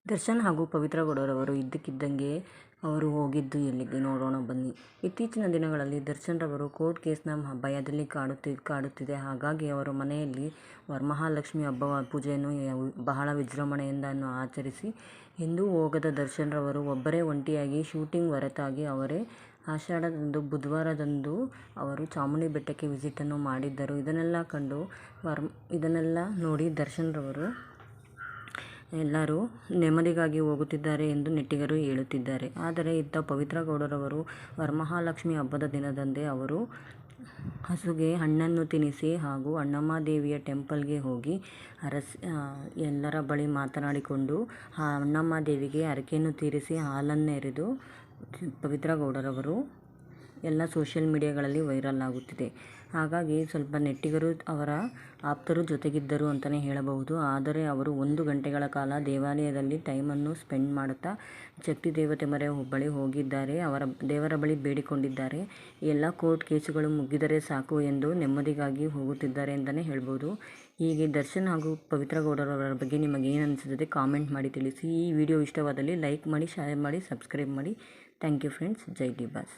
ದರ್ಶನ್ ಹಾಗೂ ಪವಿತ್ರ ಗೌಡರವರು ಇದ್ದಕ್ಕಿದ್ದಂಗೆ ಅವರು ಹೋಗಿದ್ದು ಎಲ್ಲಿಗೆ ನೋಡೋಣ ಬನ್ನಿ. ಇತ್ತೀಚಿನ ದಿನಗಳಲ್ಲಿ ದರ್ಶನ್ ರವರು ಕೋರ್ಟ್ ಕೇಸ್ನ ಭಯದಲ್ಲಿ ಕಾಡುತ್ತಿದೆ. ಹಾಗಾಗಿ ಅವರ ಮನೆಯಲ್ಲಿ ವರಮಹಾಲಕ್ಷ್ಮಿ ಹಬ್ಬ ಪೂಜೆಯನ್ನು ಬಹಳ ವಿಜೃಂಭಣೆಯಿಂದ ಆಚರಿಸಿ ಎಂದೂ ಹೋಗದ ದರ್ಶನ್ ರವರು ಒಬ್ಬರೇ ಒಂಟಿಯಾಗಿ ಶೂಟಿಂಗ್ ಹೊರತಾಗಿ ಅವರೇ ಆಷಾಢದಂದು ಬುಧವಾರದಂದು ಅವರು ಚಾಮುಂಡಿ ಬೆಟ್ಟಕ್ಕೆ ವಿಸಿಟನ್ನು ಮಾಡಿದ್ದರು. ಇದನ್ನೆಲ್ಲ ನೋಡಿ ದರ್ಶನ್ ರವರು ಎಲ್ಲರೂ ನೆಮ್ಮದಿಗಾಗಿ ಹೋಗುತ್ತಿದ್ದಾರೆ ಎಂದು ನೆಟ್ಟಿಗರು ಹೇಳುತ್ತಿದ್ದಾರೆ. ಆದರೆ ಇತ್ತ ಪವಿತ್ರ ಗೌಡರವರು ವರಮಹಾಲಕ್ಷ್ಮಿ ಹಬ್ಬದ ದಿನದಂದೇ ಅವರು ಹಸುಗೆ ಹಣ್ಣನ್ನು ತಿನ್ನಿಸಿ ಹಾಗೂ ಅಣ್ಣಮ್ಮದೇವಿಯ ಟೆಂಪಲ್ಗೆ ಹೋಗಿ ಎಲ್ಲರ ಬಳಿ ಮಾತನಾಡಿಕೊಂಡು ಅಣ್ಣಮ್ಮದೇವಿಗೆ ಹರಕೆಯನ್ನು ತೀರಿಸಿ ಹಾಲನ್ನೆರೆದು ಪವಿತ್ರ ಗೌಡರವರು ಎಲ್ಲ ಸೋಷಿಯಲ್ ಮೀಡಿಯಾಗಳಲ್ಲಿ ವೈರಲ್ ಆಗುತ್ತಿದೆ. ಹಾಗಾಗಿ ಸ್ವಲ್ಪ ನೆಟ್ಟಿಗರು ಅವರ ಆಪ್ತರು ಜೊತೆಗಿದ್ದರು ಅಂತಲೇ ಹೇಳಬಹುದು. ಆದರೆ ಅವರು 1 ಗಂಟೆಗಳ ಕಾಲ ದೇವಾಲಯದಲ್ಲಿ ಟೈಮನ್ನು ಸ್ಪೆಂಡ್ ಮಾಡುತ್ತಾ ಶಕ್ತಿ ದೇವತೆ ಬಳಿ ಹೋಗಿದ್ದಾರೆ. ದೇವರ ಬಳಿ ಬೇಡಿಕೊಂಡಿದ್ದಾರೆ. ಎಲ್ಲ ಕೋರ್ಟ್ ಕೇಸುಗಳು ಮುಗಿದರೆ ಸಾಕು ಎಂದು ನೆಮ್ಮದಿಗಾಗಿ ಹೋಗುತ್ತಿದ್ದಾರೆ ಅಂತಲೇ ಹೇಳ್ಬೋದು. ಹೀಗೆ ದರ್ಶನ್ ಹಾಗೂ ಪವಿತ್ರ ಗೌಡರವರ ಬಗ್ಗೆ ನಿಮಗೆ ಏನು ಅನಿಸುತ್ತದೆ ಕಾಮೆಂಟ್ ಮಾಡಿ ತಿಳಿಸಿ. ಈ ವಿಡಿಯೋ ಇಷ್ಟವಾದಲ್ಲಿ ಲೈಕ್ ಮಾಡಿ, ಶೇರ್ ಮಾಡಿ, ಸಬ್ಸ್ಕ್ರೈಬ್ ಮಾಡಿ. Thank you friends. ಜೈ ಡಿ ಬಾಸ್.